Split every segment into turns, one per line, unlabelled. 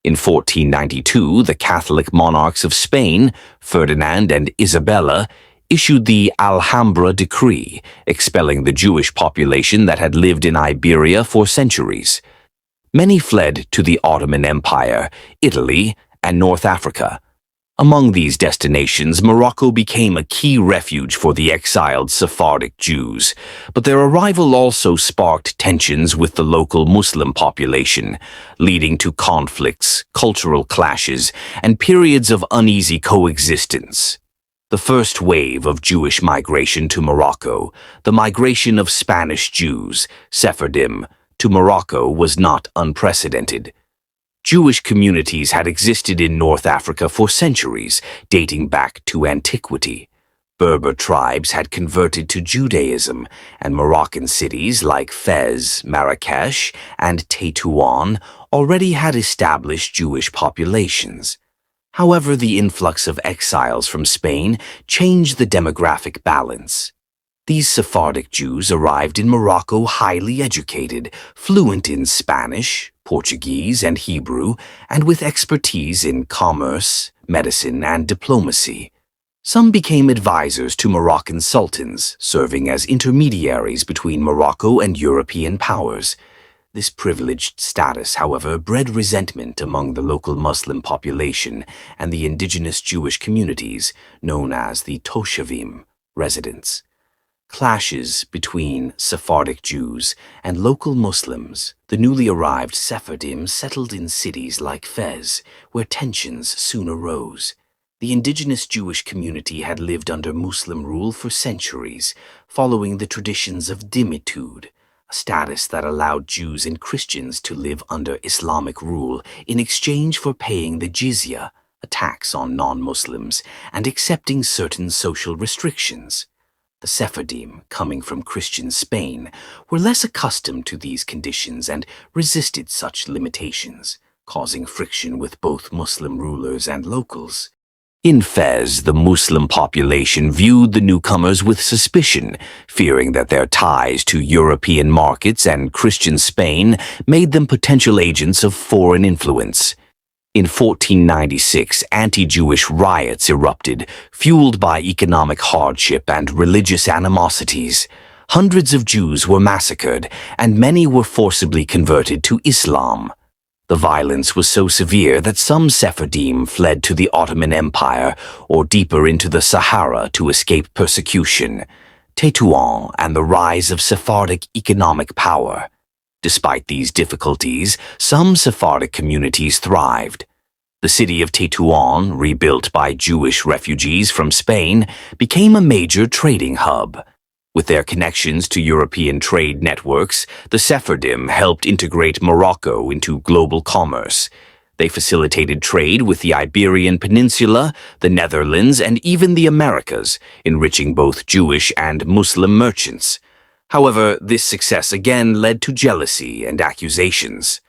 In 1492, the Catholic monarchs of Spain, Ferdinand and Isabella, issued the Alhambra Decree, expelling the Jewish population that had lived in Iberia for centuries. Many fled to the Ottoman Empire, Italy, and North Africa. Among these destinations, Morocco became a key refuge for the exiled Sephardic Jews, but their arrival also sparked tensions with the local Muslim population, leading to conflicts, cultural clashes, and periods of uneasy coexistence. The first wave of Jewish migration to Morocco, the migration of Spanish Jews, Sephardim, to Morocco was not unprecedented. Jewish communities had existed in North Africa for centuries, dating back to antiquity. Berber tribes had converted to Judaism, and Moroccan cities like Fez, Marrakesh, and Tétouan already had established Jewish populations. However, the influx of exiles from Spain changed the demographic balance. These Sephardic Jews arrived in Morocco highly educated, fluent in Spanish, Portuguese, and Hebrew, and with expertise in commerce, medicine, and diplomacy. Some became advisors to Moroccan sultans, serving as intermediaries between Morocco and European powers. This privileged status, however, bred resentment among the local Muslim population and the indigenous Jewish communities, known as the Toshavim, residents. Clashes between Sephardic Jews and local Muslims, the newly arrived Sephardim settled in cities like Fez, where tensions soon arose. The indigenous Jewish community had lived under Muslim rule for centuries, following the traditions of dhimmitude, a status that allowed Jews and Christians to live under Islamic rule in exchange for paying the jizya, a tax on non-Muslims, and accepting certain social restrictions. The Sephardim, coming from Christian Spain, were less accustomed to these conditions and resisted such limitations, causing friction with both Muslim rulers and locals. In Fez, the Muslim population viewed the newcomers with suspicion, fearing that their ties to European markets and Christian Spain made them potential agents of foreign influence. In 1496, anti-Jewish riots erupted, fueled by economic hardship and religious animosities. Hundreds of Jews were massacred, and many were forcibly converted to Islam. The violence was so severe that some Sephardim fled to the Ottoman Empire or deeper into the Sahara to escape persecution. Tétouan and the rise of Sephardic economic power. Despite these difficulties, some Sephardic communities thrived. The city of Tétouan, rebuilt by Jewish refugees from Spain, became a major trading hub. With their connections to European trade networks, the Sephardim helped integrate Morocco into global commerce. They facilitated trade with the Iberian Peninsula, the Netherlands, and even the Americas, enriching both Jewish and Muslim merchants. However, this success again led to jealousy and accusations.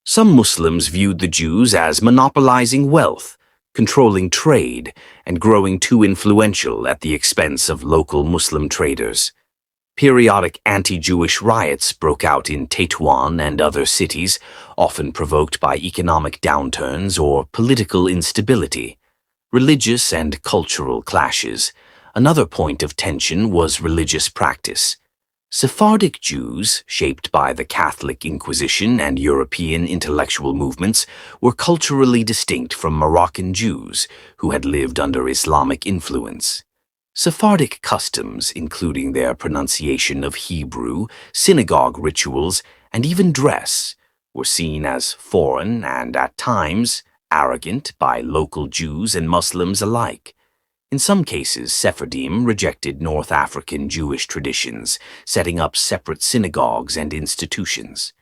Some Muslims viewed the Jews as monopolizing wealth, controlling trade, and growing too influential at the expense of local Muslim traders. Periodic anti-Jewish riots broke out in Tétouan and other cities, often provoked by economic downturns or political instability. Religious and cultural clashes. Another point of tension was religious practice. Sephardic Jews, shaped by the Catholic Inquisition and European intellectual movements, were culturally distinct from Moroccan Jews, who had lived under Islamic influence. Sephardic customs, including their pronunciation of Hebrew, synagogue rituals, and even dress, were seen as foreign and, at times, arrogant by local Jews and Muslims alike. In some cases, Sephardim rejected North African Jewish traditions, setting up separate synagogues and institutions.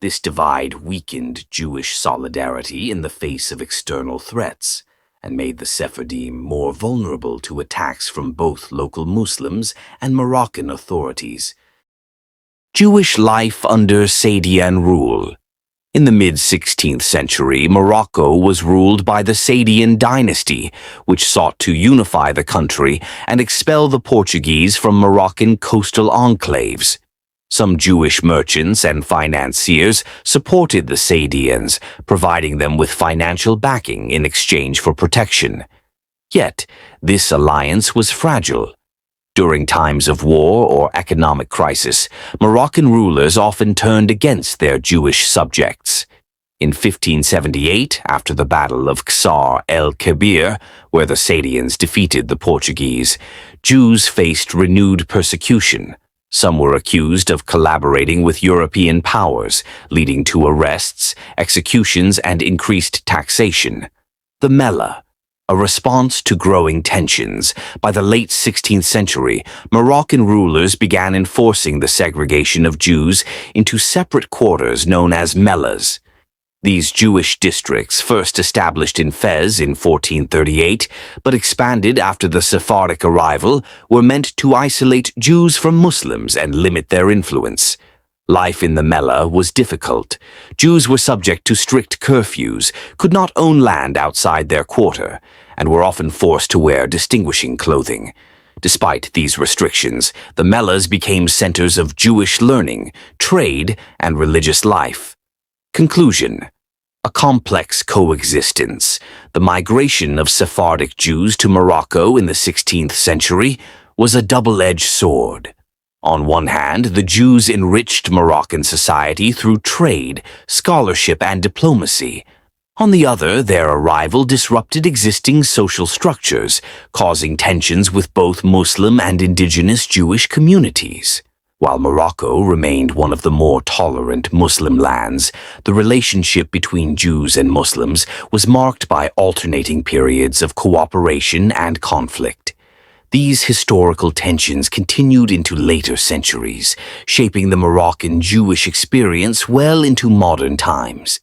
This divide weakened Jewish solidarity in the face of external threats, and made the Sephardim more vulnerable to attacks from both local Muslims and Moroccan authorities. Jewish life under Saadian rule. In the mid-16th century, Morocco was ruled by the Saadian dynasty, which sought to unify the country and expel the Portuguese from Moroccan coastal enclaves. Some Jewish merchants and financiers supported the Saadians, providing them with financial backing in exchange for protection. Yet, this alliance was fragile. During times of war or economic crisis, Moroccan rulers often turned against their Jewish subjects. In 1578, after the Battle of Ksar el-Kebir, where the Saadians defeated the Portuguese, Jews faced renewed persecution. Some were accused of collaborating with European powers, leading to arrests, executions, and increased taxation. The Mellah, a response to growing tensions. By the late 16th century, Moroccan rulers began enforcing the segregation of Jews into separate quarters known as Mellahs. These Jewish districts, first established in Fez in 1438, but expanded after the Sephardic arrival, were meant to isolate Jews from Muslims and limit their influence. Life in the Mellah was difficult. Jews were subject to strict curfews, could not own land outside their quarter, and were often forced to wear distinguishing clothing. Despite these restrictions, the Mellahs became centers of Jewish learning, trade, and religious life. Conclusion: a complex coexistence. The migration of Sephardic Jews to Morocco in the 16th century was a double-edged sword. On one hand, the Jews enriched Moroccan society through trade, scholarship, and diplomacy. On the other, their arrival disrupted existing social structures, causing tensions with both Muslim and indigenous Jewish communities. While Morocco remained one of the more tolerant Muslim lands, the relationship between Jews and Muslims was marked by alternating periods of cooperation and conflict. These historical tensions continued into later centuries, shaping the Moroccan Jewish experience well into modern times.